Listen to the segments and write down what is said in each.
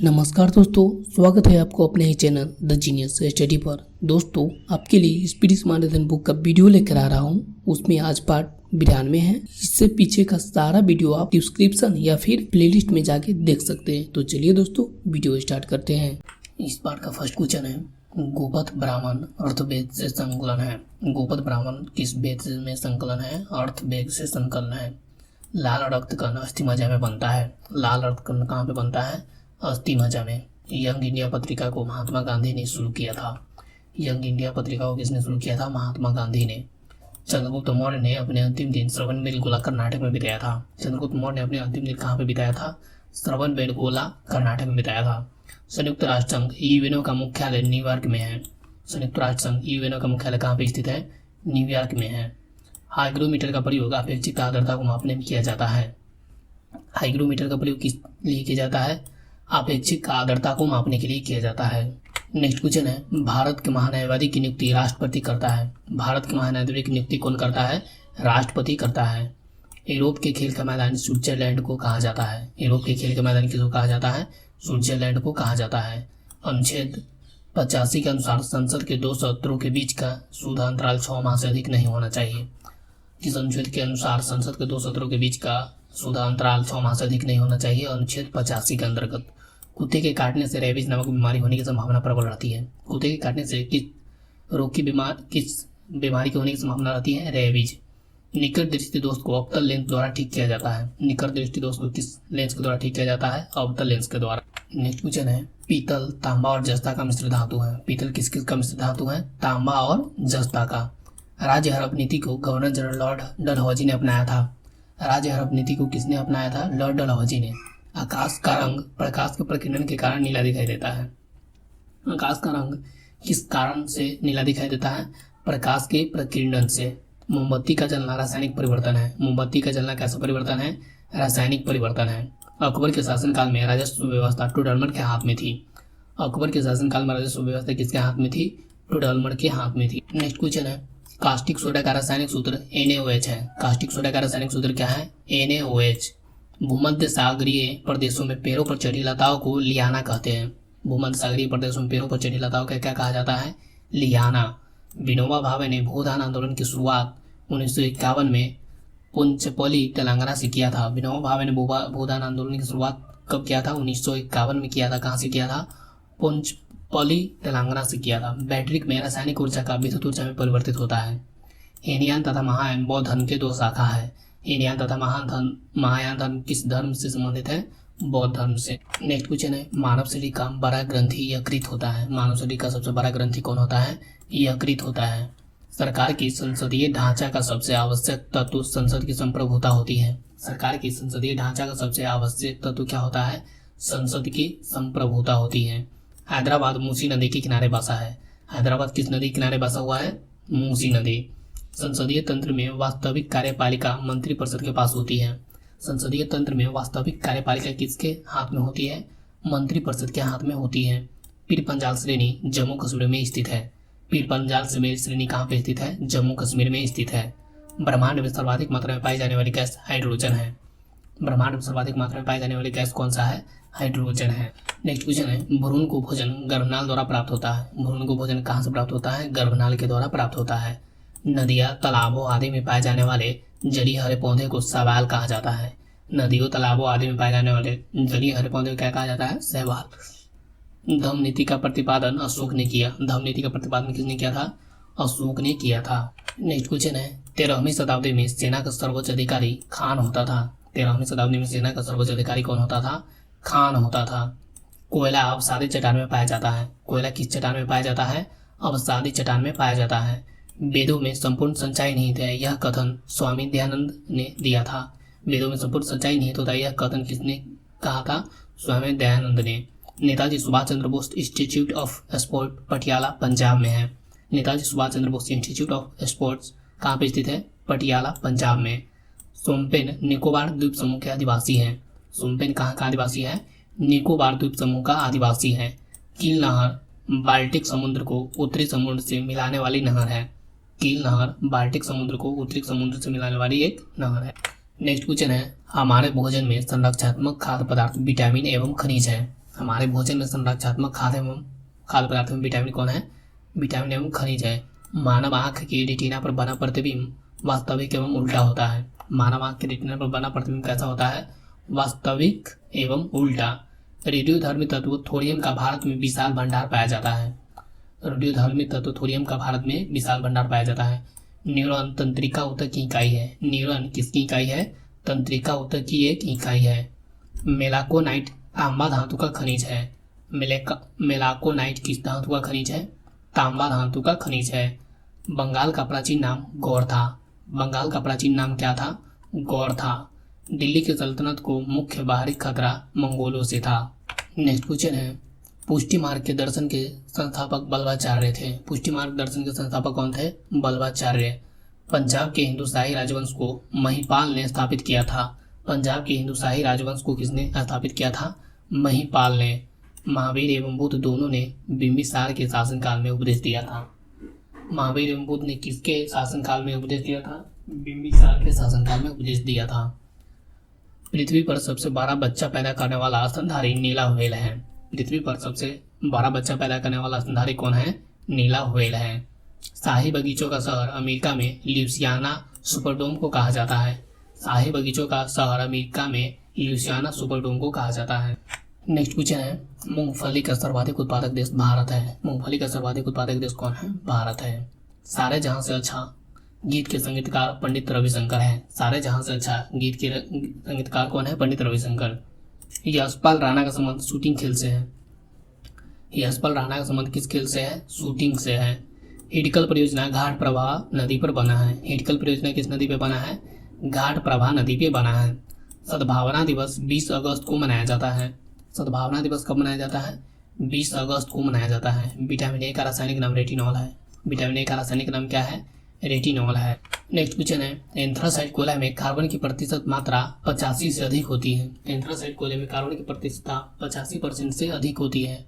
नमस्कार दोस्तों, स्वागत है आपको अपने ही चैनल द जीनियस स्टडी पर। दोस्तों, आपके लिए स्पीड स्मार्ट देन बुक का वीडियो लेकर आ रहा हूँ। उसमें आज पार्ट 92 में है। इससे पीछे का सारा वीडियो आप डिस्क्रिप्शन या फिर प्लेलिस्ट में जाके देख सकते हैं। तो चलिए दोस्तों, वीडियो स्टार्ट करते हैं। इस पार्ट का फर्स्ट क्वेश्चन है, गोपद ब्राह्मण अर्थवेद से संकलन है। गोपद ब्राह्मण किस वेद में संकलन है? अर्थवेद से संकलन है। लाल रक्त कण अस्थि मज्जा में बनता है। लाल रक्त कण कहाँ पे बनता है? अस्थि मज्जा में। यंग इंडिया पत्रिका को महात्मा गांधी ने शुरू किया था। यंग इंडिया पत्रिका को किसने शुरू किया था? महात्मा गांधी ने। चंद्रगुप्त मौर्य ने अपने अंतिम दिन श्रवणबेलगोला कर्नाटक में बिताया था। चंद्रगुप्त मौर्य ने अपने अंतिम दिन कहाँ पे बिताया था? श्रवणबेलगोला कर्नाटक में बिताया था। संयुक्त राष्ट्र संघ यूएनओ का मुख्यालय न्यूयॉर्क में है। संयुक्त राष्ट्र संघ यूएनओ का मुख्यालय कहाँ पे स्थित है? न्यूयॉर्क में है। हाइग्रोमीटर का प्रयोग अपेक्षित आर्द्रता को मापने में किया जाता है। हाइग्रोमीटर का प्रयोग किस लिए किया जाता है? अपेक्षित आर्द्रता को मापने के लिए किया जाता है। नेक्स्ट क्वेश्चन है, भारत के महान्यायवादी की नियुक्ति राष्ट्रपति करता है। भारत के महान्यायवादी की नियुक्ति कौन करता है? राष्ट्रपति करता है। यूरोप के खेल का मैदान स्विट्जरलैंड को कहा जाता है। यूरोप के खेल का मैदान किसको कहा जाता है? स्विट्जरलैंड को कहा जाता है। अनुच्छेद 85 के अनुसार संसद के दो सत्रों के बीच का शुद्धांतराल 6 माह से अधिक नहीं होना चाहिए। किस अनुच्छेद के अनुसार संसद के दो सत्रों के बीच का शुद्धांतराल 6 माह से अधिक नहीं होना चाहिए? अनुच्छेद 85 के अंतर्गत। कुत्ते के काटने से रेबीज नामक बीमारी होने की संभावना प्रबल रहती है। कुत्ते के काटने से किस बीमारी की होने की संभावना रहती है? रेबीज। निकट दृष्टि दोष को अवतल लेंस द्वारा ठीक किया जाता है। निकट दृष्टि दोष को किस लेंस के द्वारा ठीक किया जाता है? अवतल लेंस के द्वारा। नेक्स्ट क्वेश्चन है, पीतल, तांबा और जस्ता का मिश्र धातु है। पीतल किस किस का मिश्र धातु है? तांबा और जस्ता का। राज्य हड़प नीति को गवर्नर जनरल लॉर्ड डलहौजी ने अपनाया था। राज्य हड़प नीति को किसने अपनाया था? लॉर्ड डलहौजी ने। आकाश का रंग प्रकाश के प्रकीर्णन के कारण नीला दिखाई देता है। आकाश का रंग किस कारण से नीला दिखाई देता है? प्रकाश के प्रकीर्णन से। मोमबत्ती का जलना रासायनिक परिवर्तन है। मोमबत्ती का जलना कैसा परिवर्तन है? रासायनिक परिवर्तन है। अकबर के शासनकाल में राजस्व व्यवस्था टुडलमर के हाथ में थी। अकबर के शासनकाल में राजस्व व्यवस्था किसके हाथ में थी? टुडलमर के हाथ में थी। नेक्स्ट क्वेश्चन है, कास्टिक सोडा का रासायनिक सूत्र NaOH है। कास्टिक सोडा का रासायनिक सूत्र क्या है? NaOH। भूमध्य सागरीय प्रदेशों में पेड़ों पर चढ़ी लताओं को लियाना कहते हैं। भूमध्य सागरीय प्रदेशों में पेड़ों पर चढ़ी लताओं का क्या कहा जाता है? लियाना। विनोबा भावे ने भूदान आंदोलन की शुरुआत 1951 में पुंचपली तेलंगाना से किया था। विनोबा भावे ने भूदान आंदोलन की शुरुआत कब किया था? 1951 में किया था। कहाँ से किया था? पुंचपली तेलंगाना से किया था। बैटरी में रासायनिक ऊर्जा का विद्युत ऊर्जा में परिवर्तित होता है। हीनयान तथा महायान बौद्ध धर्म के दो शाखा है। हीनयान तथा महायान धर्म किस धर्म से संबंधित है? बौद्ध धर्म से। नेक्स्ट क्वेश्चन है, मानव शरीर का बड़ा ग्रंथि यकृत होता है। मानव शरीर का सबसे बड़ा ग्रंथि कौन होता है? यकृत होता है। सरकार की संसदीय ढांचा का सबसे आवश्यक तत्व संसद की संप्रभुता होती है। सरकार की संसदीय ढांचा का सबसे आवश्यक तत्व क्या होता है? संसद की संप्रभुता होती है। हैदराबाद मूसी नदी के किनारे बसा है। हैदराबाद किस नदी के किनारे बसा हुआ है? मूसी नदी। संसदीय तंत्र में वास्तविक कार्यपालिका मंत्रिपरिषद के पास होती है। संसदीय तंत्र में वास्तविक कार्यपालिका किसके हाथ में होती है? मंत्रिपरिषद के हाथ में होती है। पीर पंजाल श्रेणी जम्मू कश्मीर में स्थित है। पीर पंजाल श्रेणी कहाँ पे स्थित है? जम्मू कश्मीर में स्थित है। ब्रह्मांड में सर्वाधिक मात्रा में पाई जाने वाली गैस हाइड्रोजन है। ब्रह्मांड में सर्वाधिक मात्रा में पाई जाने वाली गैस कौन सा है? हाइड्रोजन है। नेक्स्ट क्वेश्चन है, भ्रूण को भोजन गर्भनाल द्वारा प्राप्त होता है। भ्रूण को भोजन कहाँ से प्राप्त होता है? गर्भनाल के द्वारा प्राप्त होता है। नदियाँ, तालाबों आदि में पाए जाने वाले जलीय हरे पौधे को शैवाल कहा जाता है। नदियों, तालाबों आदि में पाए जाने वाले जलीय हरे पौधे को क्या कहा जाता है? शैवाल। धम्म नीति का प्रतिपादन अशोक ने किया। धम्म नीति का प्रतिपादन किसने किया था? अशोक ने किया था। नेक्स्ट क्वेश्चन है, 13वीं शताब्दी में सेना का सर्वोच्च अधिकारी खान होता था। 13वीं शताब्दी में सेना का सर्वोच्च अधिकारी कौन होता था? खान होता था। कोयला अवसादी चट्टान में पाया जाता है। कोयला किस चट्टान में पाया जाता है? अवसादी चट्टान में पाया जाता है। वेदों में संपूर्ण सच्चाई निहित है, यह कथन स्वामी दयानंद ने दिया था। वेदों में संपूर्ण सच्चाई निहित होता है, यह कथन किसने कहा था? स्वामी दयानंद ने। Netaji Subhash Chandra Bose institute of sport Patiala Punjab में है। Netaji Subhash Chandra Bose institute of sports कहाँ पे स्थित है? पटियाला पंजाब में। सोमपेन निकोबार द्वीप समूह के आदिवासी हैं। सोमपेन कहाँ का आदिवासी है? निकोबार द्वीप समूह का आदिवासी है। कील नहर बाल्टिक समुद्र को उत्तरी समुद्र से मिलाने वाली नहर है। कील नहर बाल्टिक समुद्र को उत्तरी समुद्र से मिलाने वाली एक नहर है। नेक्स्ट क्वेश्चन है, हमारे भोजन में संरक्षात्मक खाद्य पदार्थ विटामिन एवं खनिज है। हमारे भोजन में संरक्षात्मक खाद्य पदार्थों में विटामिन कौन है? विटामिन एवं खनिज है। मानव आंख की रेटिना पर बना प्रतिबिंब वास्तविक एवं उल्टा होता है। मानव आंख की रेटिना पर बना प्रतिबिंब कैसा होता है? वास्तविक एवं उल्टा। रेडियोधर्मी तत्व थोरियम का भारत में विशाल भंडार पाया जाता है। रेडियोधर्मी तत्व थोरियम का भारत में विशाल भंडार पाया जाता है। न्यूरॉन तंत्रिका ऊतक की इकाई है। न्यूरॉन किसकी इकाई है? तंत्रिका ऊतक की एक इकाई है। मेलाकोनाइट तांबा धातु का खनिज है। मेलाकोनाइट किस धातु का खनिज है? तांबा धातु का खनिज है। बंगाल का प्राचीन नाम गौड़ था। बंगाल का प्राचीन नाम क्या था? गौड़ था। दिल्ली की सल्तनत को मुख्य बाहरी खतरा मंगोलों से था। नेक्स्ट क्वेश्चन है, पुष्टि मार्ग के दर्शन के संस्थापक बल्लभाचार्य थे। पुष्टि मार्ग दर्शन के संस्थापक कौन थे? बल्लभाचार्य। पंजाब के हिंदू शाही राजवंश को महिपाल ने स्थापित किया था। पंजाब के हिंदू शाही राजवंश को किसने स्थापित किया था? महिपाल ने। महावीर एवं बुद्ध दोनों ने बिंबिसार के शासनकाल में उपदेश दिया था। महावीर एवं बुद्ध ने किसके शासनकाल में उपदेश दिया था? बिंबिसार के शासनकाल में उपदेश दिया था। पृथ्वी पर सबसे बड़ा बच्चा पैदा करने वाला स्तनधारी नीला व्हेल है। पृथ्वी पर सबसे बड़ा बच्चा पैदा करने वाला स्तनधारी कौन है? नीला व्हेल है। शाही बगीचों का शहर अमेरिका में ल्यूसियाना सुपरडोम को कहा जाता है। शाही बगीचों का शहर अमेरिका में ल्यूसियाना सुपरडोम को कहा जाता है। नेक्स्ट क्वेश्चन है, मूंगफली का सर्वाधिक उत्पादक देश भारत है। मूंगफली का सर्वाधिक उत्पादक देश कौन है? भारत है। सारे जहां से अच्छा गीत के संगीतकार पंडित रविशंकर है। सारे जहां से अच्छा गीत के संगीतकार कौन है? पंडित रविशंकर। यशपाल राणा का संबंध शूटिंग खेल से है। यशपाल राणा का संबंध किस खेल से है? शूटिंग से है। हिडकल परियोजना घाट प्रवाह नदी पर बना है। हिडकल परियोजना किस नदी पे बना है? घाट प्रवाह नदी पे बना है। सद्भावना दिवस 20 अगस्त को मनाया जाता है। सद्भावना दिवस कब मनाया जाता है? 20 अगस्त को मनाया जाता है। विटामिन ए का रासायनिक नाम रेटिनॉल है। विटामिन ए का रासायनिक नाम क्या है? रेटिनॉल है। नेक्स्ट क्वेश्चन है, एंथ्रासाइट कोयला में कार्बन की प्रतिशत मात्रा 85 से अधिक होती है। एंथ्रासाइट कोयले में कार्बन की प्रतिशत 85% से अधिक होती है।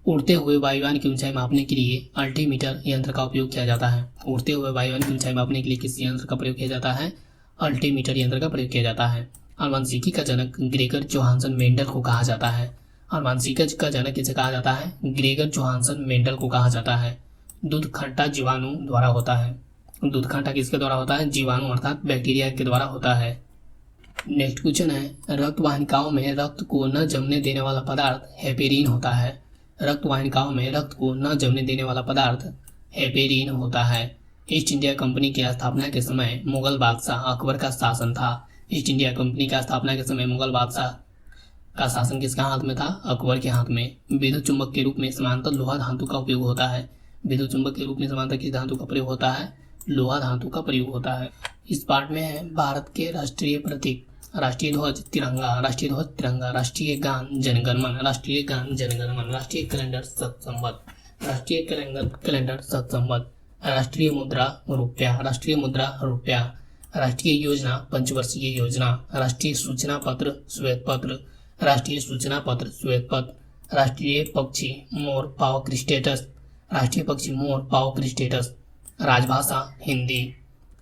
उड़ते हुए वायुयान की ऊंचाई मापने के लिए अल्टीमीटर यंत्र का उपयोग किया जाता है। उड़ते हुए वायुयान की ऊंचाई मापने के लिए किस यंत्र का प्रयोग किया जाता है? अल्टीमीटर यंत्र का प्रयोग किया जाता है। अनुवांशिकी का जनक ग्रेगर जोहानसन मेंडल को कहा जाता है। अनुवांशिकी का जनक किसे कहा जाता है? ग्रेगर जोहानसन मेंडल को कहा जाता है। दूध खट्टा जीवाणु द्वारा होता है। दूध खट्टा किसके द्वारा होता है? जीवाणु अर्थात बैक्टीरिया के द्वारा होता है। नेक्स्ट क्वेश्चन है, रक्त वाहिकाओं में रक्त को न जमने देने वाला पदार्थ हेपेरिन होता है। रक्त वाहिकाओं में रक्त को न जमने देने वाला पदार्थ हेपेरिन होता है। ईस्ट इंडिया कंपनी की स्थापना के समय मुगल बादशाह अकबर का शासन था। ईस्ट इंडिया कंपनी की स्थापना के समय मुगल बादशाह का शासन किसका हाथ में था? अकबर के हाथ में। विद्युत चुंबक के रूप में समांतर लोहा धातु का उपयोग होता है। विद्युत चुंबक के रूप में समांतर किस धातु का प्रयोग होता है? लोहा धातु का प्रयोग होता है। इस पार्ट में है भारत के राष्ट्रीय प्रतीक, राष्ट्रीय ध्वज तिरंगा, राष्ट्रीय ध्वज तिरंगा, राष्ट्रीय गान जनगणमन, राष्ट्रीय गान जनगणमन, राष्ट्रीय कैलेंडर सत्संबद्ध, राष्ट्रीय कैलेंडर सत्संबद्ध, राष्ट्रीय मुद्रा रुपया, राष्ट्रीय मुद्रा रुपया, राष्ट्रीय योजना पंचवर्षीय योजना, राष्ट्रीय सूचना पत्र श्वेत पत्र, राष्ट्रीय सूचना पत्र श्वेत पत्र, राष्ट्रीय पक्षी मोर पाव क्रिस्टेटस, राष्ट्रीय पक्षी मोर पाव क्रिस्टेटस, राजभाषा हिंदी,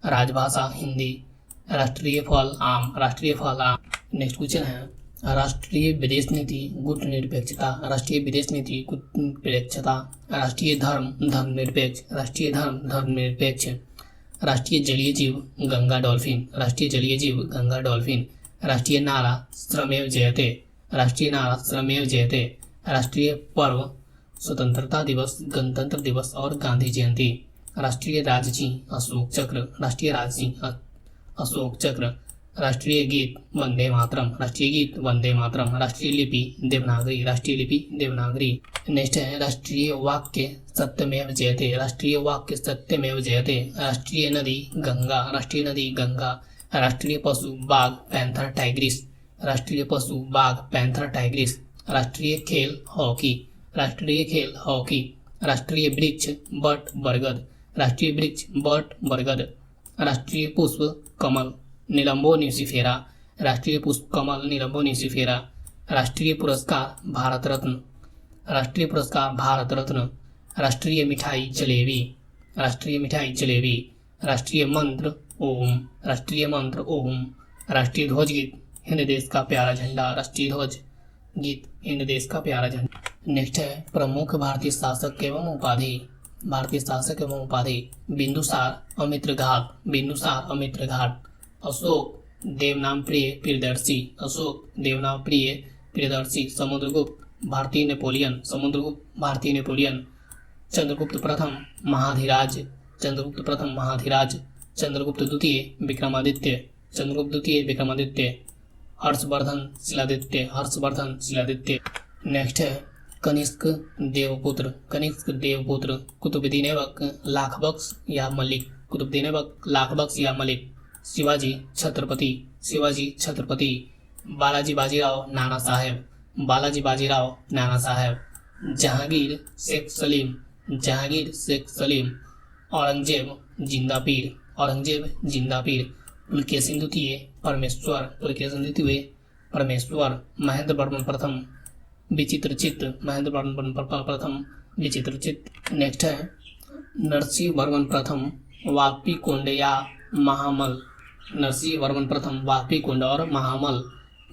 राजभाषा हिंदी, राष्ट्रीय फल आम, राष्ट्रीय फल आम। नेक्स्ट क्वेश्चन है, राष्ट्रीय विदेश नीति गुटनिरपेक्षता, राष्ट्रीय विदेश नीति गुटनिरपेक्षता, राष्ट्रीय धर्म धर्मनिरपेक्ष, राष्ट्रीय धर्म धर्मनिरपेक्ष, राष्ट्रीय जलीय जीव गंगा डॉल्फिन, राष्ट्रीय जलीय जीव गंगा डॉल्फिन, राष्ट्रीय नारा श्रमेव जयते, राष्ट्रीय नारा श्रमेव जयते, राष्ट्रीय पर्व स्वतंत्रता दिवस, गणतंत्र दिवस और गांधी जयंती, राष्ट्रीय राजजी अशोक चक्र, राष्ट्रीय राजजी अशोक चक्र, राष्ट्रीय गीत वंदे मातरम, राष्ट्रीय गीत वंदे मातरम, राष्ट्रीय लिपि देवनागरी, राष्ट्रीय लिपि देवनागरी। नेक्स्ट है, राष्ट्रीय वाक्य सत्यमेव जयते, राष्ट्रीय वाक्य सत्यमेव जयते, राष्ट्रीय नदी गंगा, राष्ट्रीय नदी गंगा, राष्ट्रीय पशु बाघ पैंथर टाइग्रिस, राष्ट्रीय पशु बाघ पैंथर टाइग्रिस, राष्ट्रीय खेल हॉकी, राष्ट्रीय खेल हॉकी, राष्ट्रीय वृक्ष बट बरगद, राष्ट्रीय वृक्ष बट बरगद, राष्ट्रीय पुष्प कमल निलंबो न्यूसिफेरा, राष्ट्रीय पुष्प कमल निलंबो न्यूसिफेरा, राष्ट्रीय पुरस्कार भारत रत्न, राष्ट्रीय पुरस्कार भारत रत्न, राष्ट्रीय मिठाई जलेबी, राष्ट्रीय मिठाई जलेबी, राष्ट्रीय मंत्र ओम, राष्ट्रीय मंत्र ओम, राष्ट्रीय ध्वज गीत हिंद देश का प्यारा झंडा, राष्ट्रीय ध्वज गीत हिंद देश का प्यारा झंडा। नेक्स्ट है प्रमुख भारतीय शासक एवं उपाधि। भारतीय शासक एवं उपाधि बिंदुसार अमित्र घाट, बिंदुसार अमित्र घाट। अशोक देवनाम प्रिय प्रियदर्शी, अशोक देवनाम प्रिय प्रियदर्शी। समुद्रगुप्त भारतीय नेपोलियन, समुद्रगुप्त भारतीय नेपोलियन। चंद्रगुप्त प्रथम महाधिराज, चंद्रगुप्त प्रथम महाधिराज। चंद्रगुप्त द्वितीय विक्रमादित्य, चंद्रगुप्त द्वितीय विक्रमादित्य। हर्षवर्धन शिलादित्य, हर्षवर्धन शिलादित्य। नेक्स्ट है कनिष्क देवपुत्र, कनिष्क देवपुत्र। कुतुबुद्दीन ऐबक लाखबख्श या मलिक, कुतुबुद्दीन ऐबक लाखबख्श या मलिक। शिवाजी छत्रपति, शिवाजी छत्रपति। बालाजी बाजीराव नाना साहेब, बालाजी बाजीराव नाना साहेब। जहांगीर शेख सलीम, जहांगीर शेख सलीम। औरंगजेब जिंदा पीर, औरंगजेब जिंदा पीर। पुलकेशिन द्वितीय परमेश्वर, पुलकेशिन द्वितीय परमेश्वर। महेंद्र वर्मन प्रथम विचित्रचित्त, महेंद्र वर्मन प्रथम विचित्रचित्त। नेक्स्ट है नरसिंह वर्मन प्रथम वाग्भीकुंड या महामल, नरसिंह वर्मन प्रथम वाग्भीकुंड और महामल।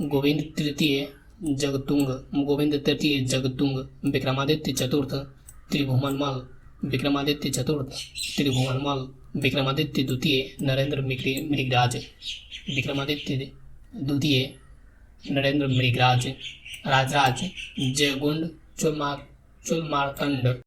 गोविंद तृतीय जगतुंग, गोविंद तृतीय जगतुंग। विक्रमादित्य चतुर्थ त्रिभुवनमल, विक्रमादित्य चतुर्थ त्रिभुवनमल। विक्रमादित्य द्वितीय नरेंद्र मृगराज, विक्रमादित्य द्वितीय नरेंद्र मृगराज। राजराज जयगुंड चुलमार्तंड,